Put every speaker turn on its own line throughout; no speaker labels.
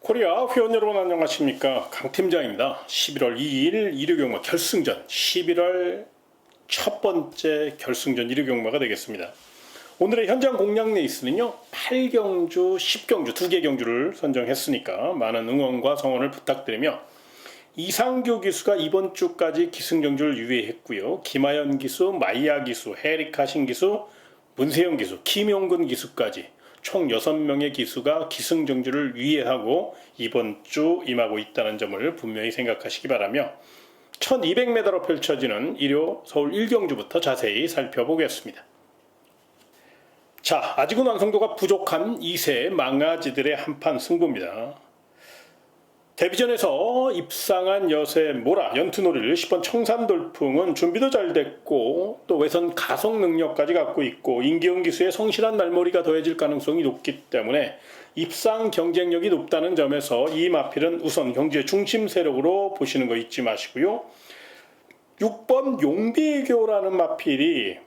코리아 회원 여러분 안녕하십니까, 강팀장입니다. 11월 2일 일요경마 결승전, 11월 첫 번째 결승전 일요경마가 되겠습니다. 오늘의 현장 공략 레이스는요 8경주, 10경주 2개 경주를 선정했으니까 많은 응원과 성원을 부탁드리며, 이상규 기수가 이번 주까지 기승전주를 유예했고요, 김하연 기수, 마이야 기수, 헤리카 신 기수, 문세영 기수, 김용근 기수까지 총 6명의 기수가 기승전주를 유예하고 이번 주 임하고 있다는 점을 분명히 생각하시기 바라며, 1200m로 펼쳐지는 일요 서울 1경주부터 자세히 살펴보겠습니다. 자, 아직은 완성도가 부족한 2세 망아지들의 한판 승부입니다. 데뷔전에서 입상한 여세 모라 연투놀이를 10번 청산돌풍은 준비도 잘 됐고 또 외선 가속 능력까지 갖고 있고 임기훈 기수의 성실한 말머리가 더해질 가능성이 높기 때문에 입상 경쟁력이 높다는 점에서 이 마필은 우선 경주의 중심 세력으로 보시는 거 잊지 마시고요. 6번 용비교라는 마필이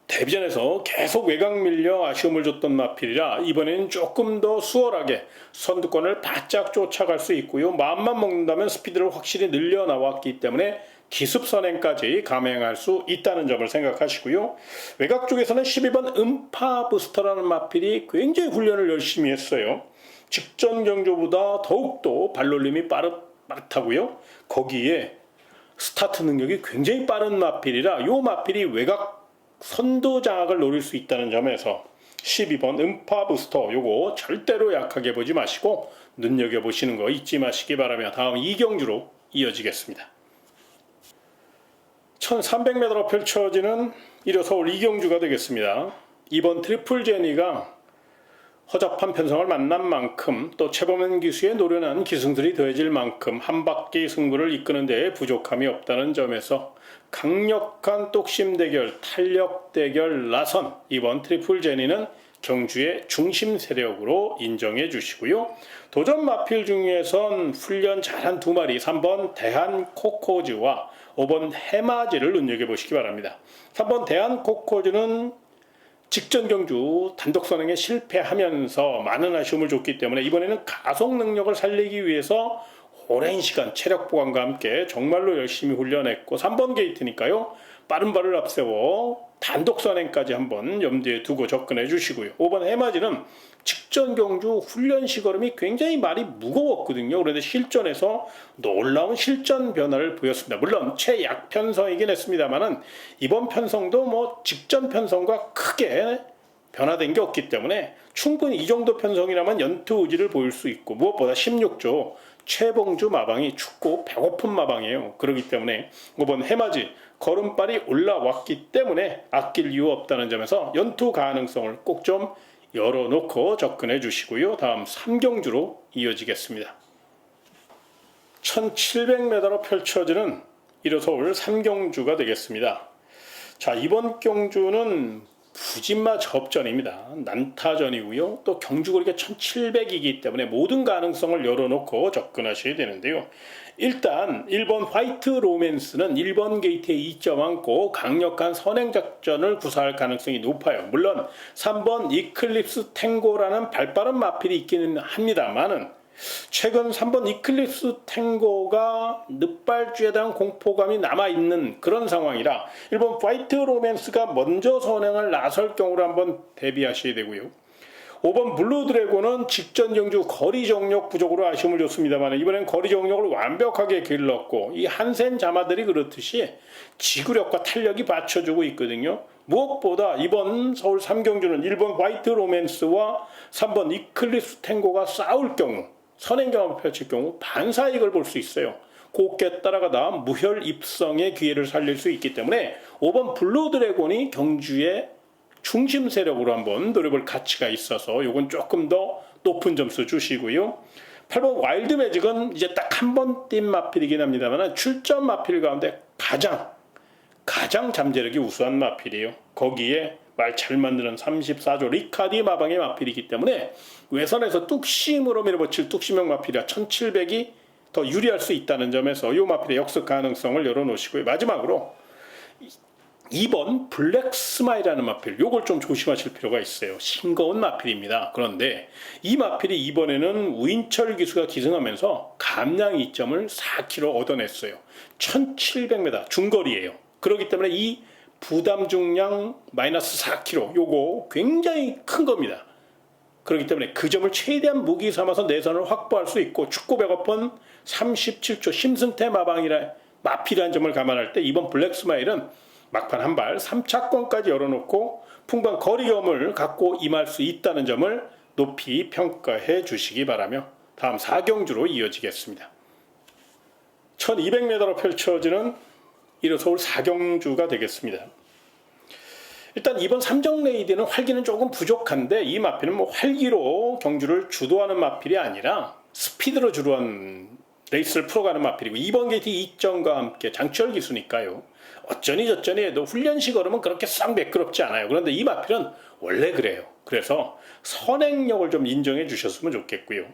데뷔전에서 계속 외곽 밀려 아쉬움을 줬던 마필이라 이번에는 조금 더 수월하게 선두권을 바짝 쫓아갈 수 있고요. 마음만 먹는다면 스피드를 확실히 늘려 나왔기 때문에 기습 선행까지 감행할 수 있다는 점을 생각하시고요. 외곽 쪽에서는 12번 음파 부스터라는 마필이 굉장히 훈련을 열심히 했어요. 직전 경주보다 더욱더 발놀림이 빠르다고요. 거기에 스타트 능력이 굉장히 빠른 마필이라 이 마필이 외곽 선두 장악을 노릴 수 있다는 점에서 12번 음파 부스터 요거 절대로 약하게 보지 마시고 눈여겨보시는 거 잊지 마시기 바라며 다음 2경주로 이어지겠습니다. 1300m로 펼쳐지는 일요 서울 2경주가 되겠습니다. 이번 트리플 제니가 허접한 편성을 만난 만큼 또 최범현 기수의 노련한 기승들이 더해질 만큼 한 바퀴 승부를 이끄는 데에 부족함이 없다는 점에서 강력한 똑심 대결, 탄력 대결 나선 이번 트리플 제니는 경주의 중심 세력으로 인정해 주시고요. 도전 마필 중에선 훈련 잘한 2마리 3번 대한 코코즈와 5번 해마지를 눈여겨보시기 바랍니다. 3번 대한 코코즈는 직전 경주 단독 선행에 실패하면서 많은 아쉬움을 줬기 때문에 이번에는 가속 능력을 살리기 위해서 오랜 시간 체력 보강과 함께 정말로 열심히 훈련했고 3번 게이트니까요 빠른 발을 앞세워 단독 선행까지 한번 염두에 두고 접근해 주시고요. 5번 해마지는 직전 경주 훈련 시걸음이 굉장히 말이 무거웠거든요. 그런데 실전에서 놀라운 실전 변화를 보였습니다. 물론 최약 편성이긴 했습니다만은 이번 편성도 뭐 직전 편성과 크게 변화된 게 없기 때문에 충분히 이 정도 편성이라면 연투 의지를 보일 수 있고, 무엇보다 16조 최봉주 마방이 춥고 배고픈 마방이에요. 그렇기 때문에 5번 해맞이 걸음발이 올라왔기 때문에 아낄 이유 없다는 점에서 연투 가능성을 꼭 좀 열어놓고 접근해 주시고요. 다음 3경주로 이어지겠습니다. 1700m로 펼쳐지는 일요 서울 3경주가 되겠습니다. 자, 이번 경주는 부진마 접전입니다. 난타전이고요. 또 경주거리가 1700이기 때문에 모든 가능성을 열어놓고 접근하셔야 되는데요. 일단 1번 화이트 로맨스는 1번 게이트에 2점 안고 강력한 선행작전을 구사할 가능성이 높아요. 물론 3번 이클립스 탱고라는 발빠른 마필이 있기는 합니다만은 최근 3번 이클립스 탱고가 늑발주에 대한 공포감이 남아있는 그런 상황이라 1번 화이트 로맨스가 먼저 선행을 나설 경우를 한번 대비하셔야 되고요. 5번 블루 드래곤은 직전 경주 거리 정력 부족으로 아쉬움을 줬습니다만 이번엔 거리 정력을 완벽하게 길렀고 이 한센 자마들이 그렇듯이 지구력과 탄력이 받쳐주고 있거든요. 무엇보다 이번 서울 3경주는 1번 화이트 로맨스와 3번 이클립스 탱고가 싸울 경우 선행 경합을 펼칠 경우 반사이익을 볼 수 있어요. 곱게 따라가다 무혈 입성의 기회를 살릴 수 있기 때문에 5번 블루 드래곤이 경주의 중심 세력으로 한번 노려볼 가치가 있어서 요건 조금 더 높은 점수 주시고요. 8번 와일드 매직은 이제 딱 한 번 뛴 마필이긴 합니다만 출전 마필 가운데 가장 잠재력이 우수한 마필이에요. 거기에 말 잘 만드는 34조 리카디 마방의 마필이기 때문에 외선에서 뚝심으로 밀어붙일 뚝심형 마필이라 1700이 더 유리할 수 있다는 점에서 이 마필의 역습 가능성을 열어놓으시고요. 마지막으로 2번 블랙 스마일이라는 마필, 요걸 좀 조심하실 필요가 있어요. 싱거운 마필입니다. 그런데 이 마필이 이번에는 우인철 기수가 기승하면서 감량 이점을 4km 얻어냈어요. 1700m 중거리예요. 그렇기 때문에 이 부담 중량 마이너스 4km 요거 굉장히 큰 겁니다. 그렇기 때문에 그 점을 최대한 무기 삼아서 내선을 확보할 수 있고, 축구 100번 37초 심승태 마필이라는 점을 감안할 때 이번 블랙 스마일은 막판 한 발 3차권까지 열어놓고 풍부한 거리감을 갖고 임할 수 있다는 점을 높이 평가해 주시기 바라며 다음 4경주로 이어지겠습니다. 1200m로 펼쳐지는 1호 서울 4경주가 되겠습니다. 일단 이번 삼정레이디는 활기는 조금 부족한데, 이 마필은 뭐 활기로 경주를 주도하는 마필이 아니라 스피드로 주도한 레이스를 풀어가는 마필이고, 2번 게이트 2점과 함께 장철 기수니까요. 어쩌니 저쩌니 해도 훈련시 걸으면 그렇게 싹 매끄럽지 않아요. 그런데 이 마필은 원래 그래요. 그래서 선행력을 좀 인정해 주셨으면 좋겠고요.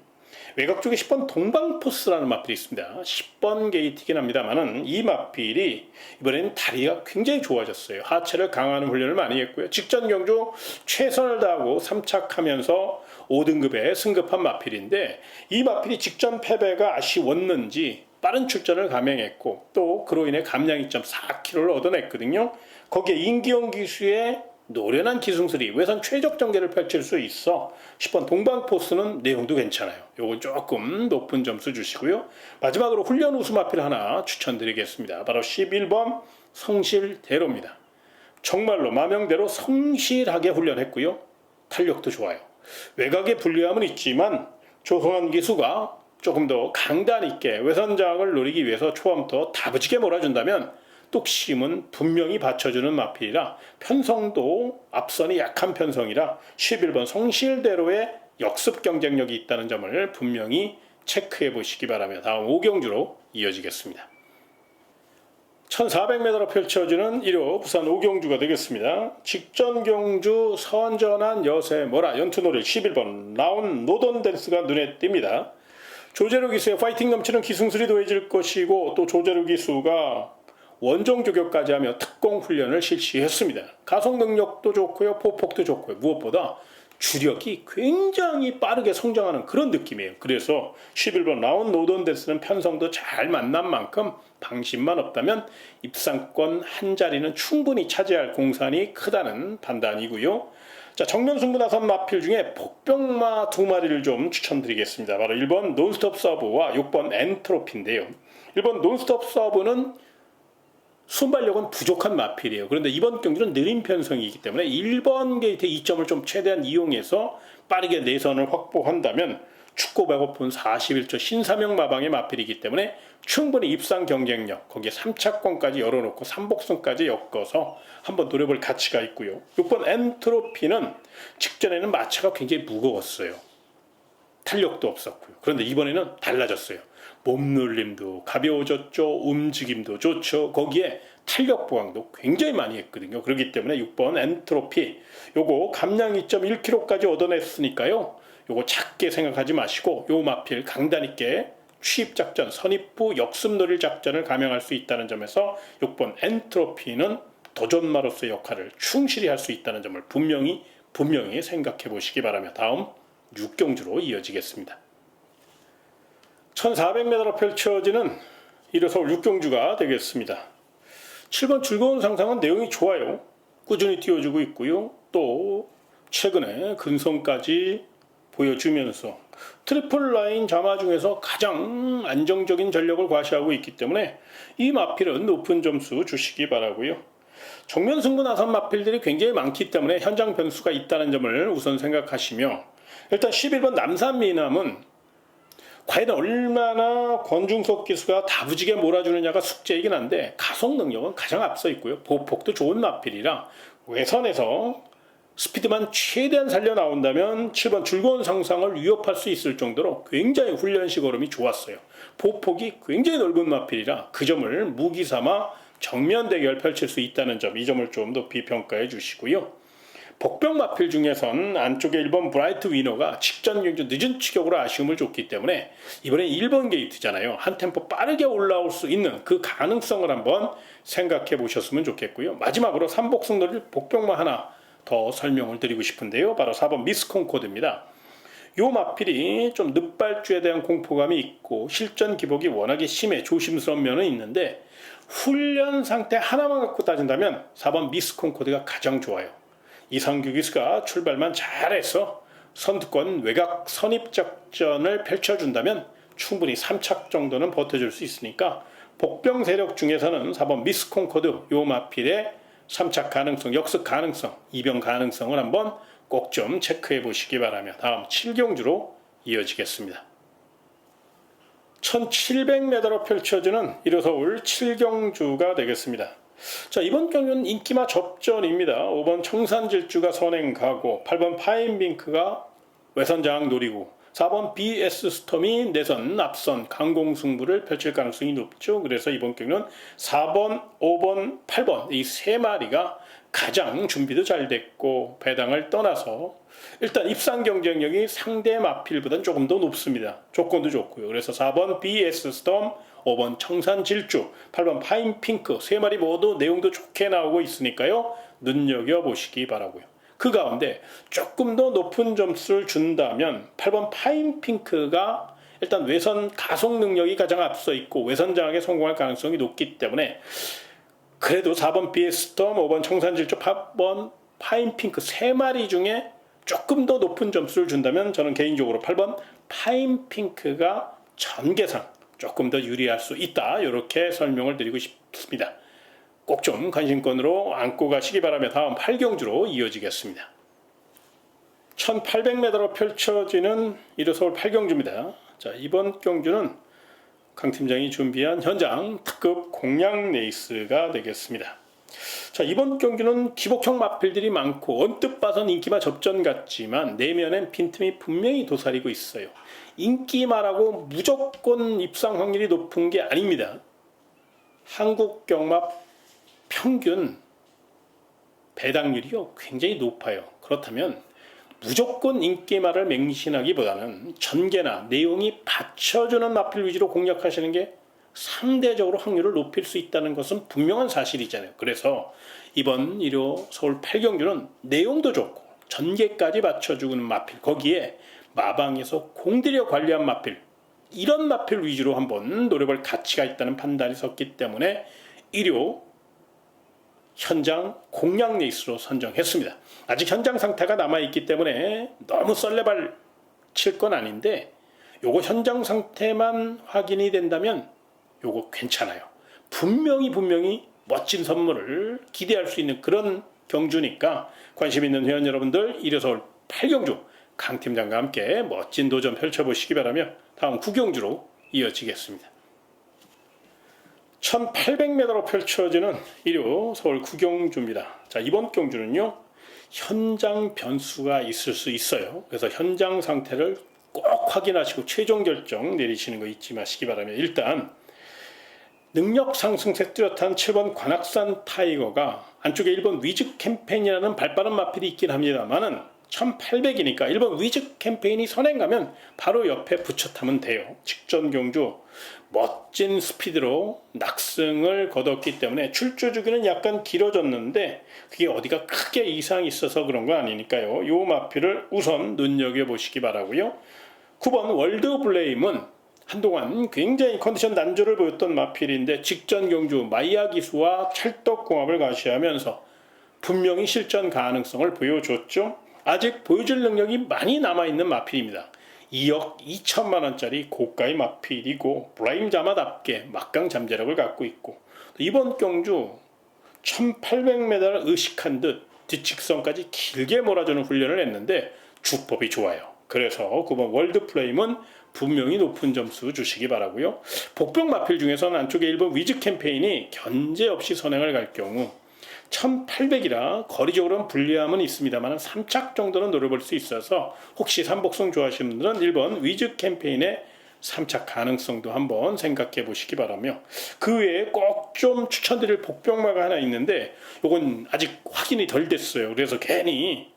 외곽 쪽에 10번 동방포스라는 마필이 있습니다. 10번 게이트이긴 합니다만은 이 마필이 이번에는 다리가 굉장히 좋아졌어요. 하체를 강화하는 훈련을 많이 했고요. 직전 경주 최선을 다하고 3착하면서 5등급에 승급한 마필인데, 이 마필이 직전 패배가 아쉬웠는지 빠른 출전을 감행했고, 또 그로 인해 감량 2.4km를 얻어냈거든요. 거기에 임기영 기수의 노련한 기승술이 외선 최적 전개를 펼칠 수 있어 10번 동방포스는 내용도 괜찮아요. 요건 조금 높은 점수 주시고요. 마지막으로 훈련 우수 마필 하나 추천드리겠습니다. 바로 11번 성실대로입니다. 정말로 마명대로 성실하게 훈련했고요. 탄력도 좋아요. 외곽에 불리함은 있지만 조성환 기수가 조금 더 강단 있게 외선장을 노리기 위해서 초반부터 다부지게 몰아준다면 뚝심은 분명히 받쳐주는 마필이라, 편성도 앞선이 약한 편성이라 11번 성실대로의 역습 경쟁력이 있다는 점을 분명히 체크해 보시기 바라며 다음 5경주로 이어지겠습니다. 1400m로 펼쳐지는 1호 부산 5경주가 되겠습니다. 직전 경주 선전한 여세 모라 연투놀이 11번 라운 노던댄스가 눈에 띕니다. 조재루 기수의 파이팅 넘치는 기승술이 더해질 것이고, 또 조재루 기수가 원정 조격까지 하며 특공 훈련을 실시했습니다. 가속 능력도 좋고요, 포폭도 좋고요. 무엇보다 주력이 굉장히 빠르게 성장하는 그런 느낌이에요. 그래서 11번 라운 노던댄스는 편성도 잘 만난 만큼 방심만 없다면 입상권 한 자리는 충분히 차지할 공산이 크다는 판단이고요. 자, 정면 승부 나선 마필 중에 복병마 2마리를 좀 추천드리겠습니다. 바로 1번 논스톱 서브와 6번 엔트로피인데요. 1번 논스톱 서브는 순발력은 부족한 마필이에요. 그런데 이번 경기는 느린 편성이기 때문에 1번 게이트 2점을 좀 최대한 이용해서 빠르게 내선을 확보한다면 축구 100오픈 41조 신사명 마방의 마필이기 때문에 충분히 입상 경쟁력, 거기에 3차권까지 열어놓고 3복승까지 엮어서 한번 노려볼 가치가 있고요. 6번 엔트로피는 직전에는 마차가 굉장히 무거웠어요. 탄력도 없었고요. 그런데 이번에는 달라졌어요. 몸놀림도 가벼워졌죠. 움직임도 좋죠. 거기에 탄력 보강도 굉장히 많이 했거든요. 그렇기 때문에 6번 엔트로피 요거 감량 2.1kg까지 얻어냈으니까요. 요거 작게 생각하지 마시고 요 마필 강단 있게 취입작전, 선입부, 역습노릴 작전을 감행할 수 있다는 점에서 6번 엔트로피는 도전마로서의 역할을 충실히 할 수 있다는 점을 분명히 생각해 보시기 바라며 다음 6경주로 이어지겠습니다. 1400m로 펼쳐지는 1호 서울 6경주가 되겠습니다. 7번 즐거운 상상은 내용이 좋아요. 꾸준히 띄워주고 있고요. 또 최근에 근성까지 보여주면서 트리플 라인 자마 중에서 가장 안정적인 전력을 과시하고 있기 때문에 이 마필은 높은 점수 주시기 바라고요. 정면 승부 나선 마필들이 굉장히 많기 때문에 현장 변수가 있다는 점을 우선 생각하시며, 일단 11번 남산 미남은 과연 얼마나 권중석 기수가 다부지게 몰아주느냐가 숙제이긴 한데 가속 능력은 가장 앞서 있고요. 보폭도 좋은 마필이라 외선에서 스피드만 최대한 살려 나온다면 7번 즐거운 상상을 위협할 수 있을 정도로 굉장히 훈련시 걸음이 좋았어요. 보폭이 굉장히 넓은 마필이라 그 점을 무기 삼아 정면 대결 펼칠 수 있다는 점, 이 점을 좀 높이 평가해 주시고요. 복병 마필 중에선 안쪽에 1번 브라이트 위너가 직전 경주 늦은 추격으로 아쉬움을 줬기 때문에 이번에 1번 게이트잖아요. 한 템포 빠르게 올라올 수 있는 그 가능성을 한번 생각해 보셨으면 좋겠고요. 마지막으로 3복승 노릴 복병마 하나 더 설명을 드리고 싶은데요. 바로 4번 미스 콩코드입니다. 요 마필이 좀 늑발주에 대한 공포감이 있고 실전 기복이 워낙에 심해 조심스러운 면은 있는데 훈련 상태 하나만 갖고 따진다면 4번 미스 콩코드가 가장 좋아요. 이상규 기수가 출발만 잘해서 선두권 외곽 선입작전을 펼쳐준다면 충분히 3착 정도는 버텨줄 수 있으니까 복병 세력 중에서는 4번 미스 콩코드 요 마필의 3착 가능성, 역습 가능성, 이병 가능성을 한번 꼭 좀 체크해 보시기 바라며 다음 7경주로 이어지겠습니다. 1700m로 펼쳐지는 1호 서울 7경주가 되겠습니다. 자, 이번 경주는 인기마 접전입니다. 5번 청산질주가 선행 가고 8번 파인빙크가 외선장악 노리고 4번 BS 스톰이 내선 앞선 강공승부를 펼칠 가능성이 높죠. 그래서 이번 경주는 4번, 5번, 8번 이 세 마리가 가장 준비도 잘 됐고 배당을 떠나서 일단 입상 경쟁력이 상대 마필보다는 조금 더 높습니다. 조건도 좋고요. 그래서 4번 BS 스톰, 5번 청산질주, 8번 파인핑크 세 마리 모두 내용도 좋게 나오고 있으니까요. 눈여겨보시기 바라고요. 그 가운데 조금 더 높은 점수를 준다면 8번 파인핑크가 일단 외선 가속 능력이 가장 앞서 있고 외선 장악에 성공할 가능성이 높기 때문에 그래도 4번 BS 스톰, 5번 청산질주, 8번 파인핑크 세 마리 중에 조금 더 높은 점수를 준다면 저는 개인적으로 8번 파인핑크가 전개상 조금 더 유리할 수 있다. 이렇게 설명을 드리고 싶습니다. 꼭 좀 관심권으로 안고 가시기 바라며 다음 8경주로 이어지겠습니다. 1800m로 펼쳐지는 1호 서울 8경주입니다. 자, 이번 경주는 강 팀장이 준비한 현장 특급 공략 레이스가 되겠습니다. 자, 이번 경주는 기복형 마필들이 많고 언뜻 봐선 인기마 접전 같지만 내면엔 빈틈이 분명히 도사리고 있어요. 인기마라고 무조건 입상 확률이 높은 게 아닙니다. 한국 경마 평균 배당률이요 굉장히 높아요. 그렇다면 무조건 인기마를 맹신하기보다는 전개나 내용이 받쳐주는 마필 위주로 공략하시는 게 상대적으로 확률을 높일 수 있다는 것은 분명한 사실이잖아요. 그래서 이번 1호 서울 8경주는 내용도 좋고 전개까지 받쳐주는 마필, 거기에 마방에서 공들여 관리한 마필, 이런 마필 위주로 한번 노려볼 가치가 있다는 판단이 섰기 때문에 1호 현장 공략 레이스로 선정했습니다. 아직 현장 상태가 남아있기 때문에 너무 썰레발 칠 건 아닌데 요거 현장 상태만 확인이 된다면 요거 괜찮아요. 분명히 멋진 선물을 기대할 수 있는 그런 경주니까 관심 있는 회원 여러분들 1호 서울 8경주 강 팀장과 함께 멋진 도전 펼쳐보시기 바라며 다음 9경주로 이어지겠습니다. 1800m로 펼쳐지는 1호 서울 9경주입니다. 자, 이번 경주는요 현장 변수가 있을 수 있어요. 그래서 현장 상태를 꼭 확인하시고 최종 결정 내리시는 거 잊지 마시기 바라며 일단 능력 상승세 뚜렷한 7번 관악산 타이거가 안쪽에 1번 위즈 캠페인이라는 발빠른 마필이 있긴 합니다만은 1800이니까 1번 위즈 캠페인이 선행 가면 바로 옆에 붙여 타면 돼요. 직전 경주 멋진 스피드로 낙승을 거뒀기 때문에 출조 주기는 약간 길어졌는데 그게 어디가 크게 이상이 있어서 그런 거 아니니까요. 요 마필을 우선 눈여겨보시기 바라고요. 9번 월드 블레임은 한동안 굉장히 컨디션 난조를 보였던 마필인데 직전 경주 마이야 기수와 찰떡궁합을 가시하면서 분명히 실전 가능성을 보여줬죠. 아직 보여줄 능력이 많이 남아있는 마필입니다. 2억 2천만 원짜리 고가의 마필이고 브라임자마답게 막강 잠재력을 갖고 있고 이번 경주 1800m를 의식한 듯 뒷직선까지 길게 몰아주는 훈련을 했는데 주법이 좋아요. 그래서 9번 월드플레임은 분명히 높은 점수 주시기 바라고요. 복병 마필 중에서는 안쪽에 1번 위즈 캠페인이 견제 없이 선행을 갈 경우 1800이라 거리적으로는 불리함은 있습니다만 3착 정도는 노려볼 수 있어서 혹시 삼복성 좋아하시는 분들은 1번 위즈 캠페인의 3착 가능성도 한번 생각해 보시기 바라며 그 외에 꼭 좀 추천드릴 복병마가 하나 있는데 이건 아직 확인이 덜 됐어요. 그래서 괜히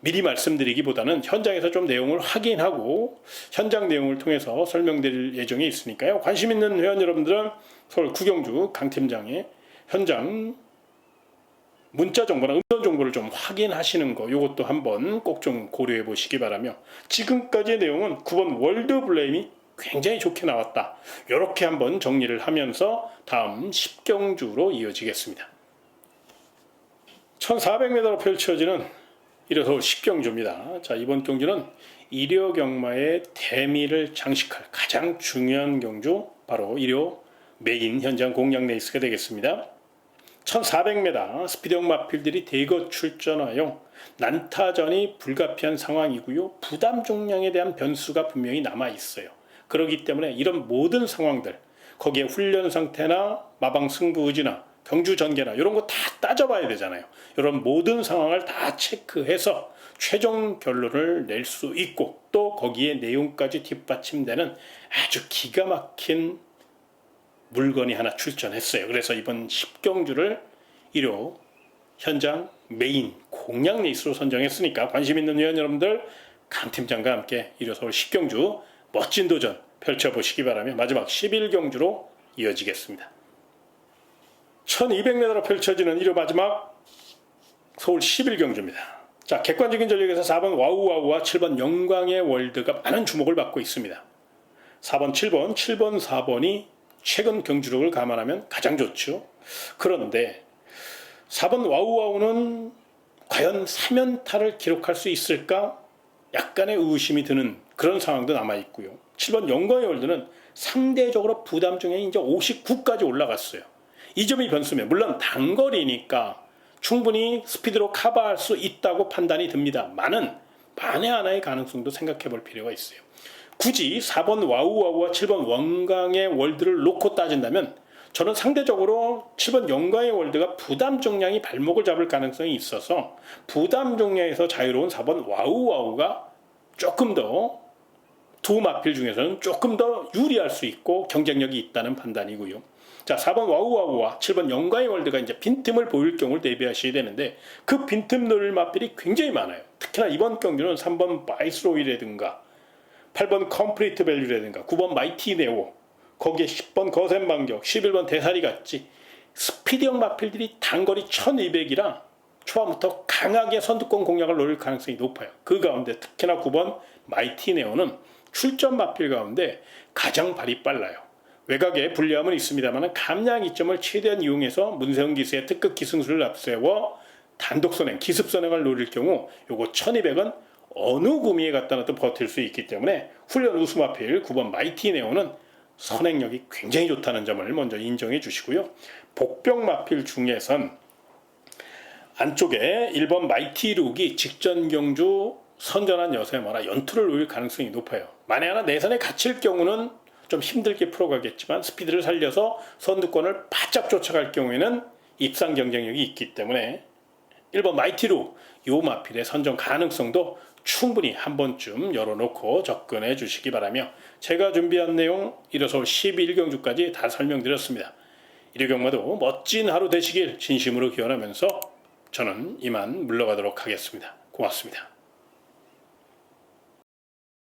미리 말씀드리기보다는 현장에서 좀 내용을 확인하고 현장 내용을 통해서 설명드릴 예정이 있으니까요. 관심 있는 회원 여러분들은 서울 구경주 강 팀장의 현장 문자 정보나 음성 정보를 좀 확인하시는 거, 이것도 한번 꼭 좀 고려해 보시기 바라며, 지금까지의 내용은 9번 월드 블레임이 굉장히 좋게 나왔다, 이렇게 한번 정리를 하면서 다음 10경주로 이어지겠습니다. 1400m로 펼쳐지는 1호 서울 10경주입니다. 자, 이번 경주는 일요 경마의 대미를 장식할 가장 중요한 경주, 바로 일요 메인 현장 공략 레이스가 되겠습니다. 1400m 스피드형 마필들이 대거 출전하여 난타전이 불가피한 상황이고요. 부담 종량에 대한 변수가 분명히 남아 있어요. 그렇기 때문에 이런 모든 상황들, 거기에 훈련 상태나 마방 승부 의지나 경주 전개나 이런 거 다 따져봐야 되잖아요. 이런 모든 상황을 다 체크해서 최종 결론을 낼 수 있고, 또 거기에 내용까지 뒷받침되는 아주 기가 막힌 물건이 하나 출전했어요. 그래서 이번 10경주를 1호 현장 메인 공략 레이스로 선정했으니까 관심 있는 회원 여러분들 강 팀장과 함께 1호 서울 10경주 멋진 도전 펼쳐보시기 바라며 마지막 11경주로 이어지겠습니다. 1200m로 펼쳐지는 1호 마지막 서울 11경주입니다. 자, 객관적인 전력에서 4번 와우와우와 7번 영광의 월드가 많은 주목을 받고 있습니다. 4번, 7번, 7번, 4번이 최근 경주력을 감안하면 가장 좋죠. 그런데 4번 와우와우는 과연 3연타를 기록할 수 있을까? 약간의 의심이 드는 그런 상황도 남아있고요. 7번 영광의 월드는 상대적으로 부담 중에 이제 59까지 올라갔어요. 이 점이 변수면, 물론 단거리니까 충분히 스피드로 커버할 수 있다고 판단이 듭니다. 만에 하나의 가능성도 생각해 볼 필요가 있어요. 굳이 4번 와우와우와 7번 원광의 월드를 놓고 따진다면 저는 상대적으로 7번 영광의 월드가 부담 종량이 발목을 잡을 가능성이 있어서 부담 종량에서 자유로운 4번 와우와우가 조금 더 두 마필 중에서는 조금 더 유리할 수 있고 경쟁력이 있다는 판단이고요. 자, 4번 와우와우와 7번 영광의 월드가 이제 빈틈을 보일 경우를 대비하셔야 되는데, 그 빈틈 노릴 마필이 굉장히 많아요. 특히나 이번 경주는 3번 바이스로이라든가 8번 컴플리트 밸류라든가 9번 마이티 네오, 거기에 10번 거센 반격, 11번 대사리 같이 스피드형 마필들이 단거리 1200이라 초반부터 강하게 선두권 공략을 노릴 가능성이 높아요. 그 가운데 특히나 9번 마이티 네오는 출전 마필 가운데 가장 발이 빨라요. 외곽에 불리함은 있습니다만 감량 이점을 최대한 이용해서 문세훈 기수의 특급 기승술을 앞세워 단독 선행, 기습 선행을 노릴 경우 요거 1200은 어느 구미에 갖다 놔도 버틸 수 있기 때문에 훈련 우수 마필 9번 마이티 네오는 선행력이 굉장히 좋다는 점을 먼저 인정해 주시고요. 복병 마필 중에선 안쪽에 1번 마이티 룩이 직전 경주 선전한 여세 뭐나 연투를 노릴 가능성이 높아요. 만에 하나 내선에 갇힐 경우는 좀 힘들게 풀어가겠지만 스피드를 살려서 선두권을 바짝 쫓아갈 경우에는 입상 경쟁력이 있기 때문에 1번 마이티룩 요 마필의 선정 가능성도 충분히 한 번쯤 열어놓고 접근해 주시기 바라며, 제가 준비한 내용 1호 서울 11경주까지 다 설명드렸습니다. 1호 경마도 멋진 하루 되시길 진심으로 기원하면서 저는 이만 물러가도록 하겠습니다. 고맙습니다.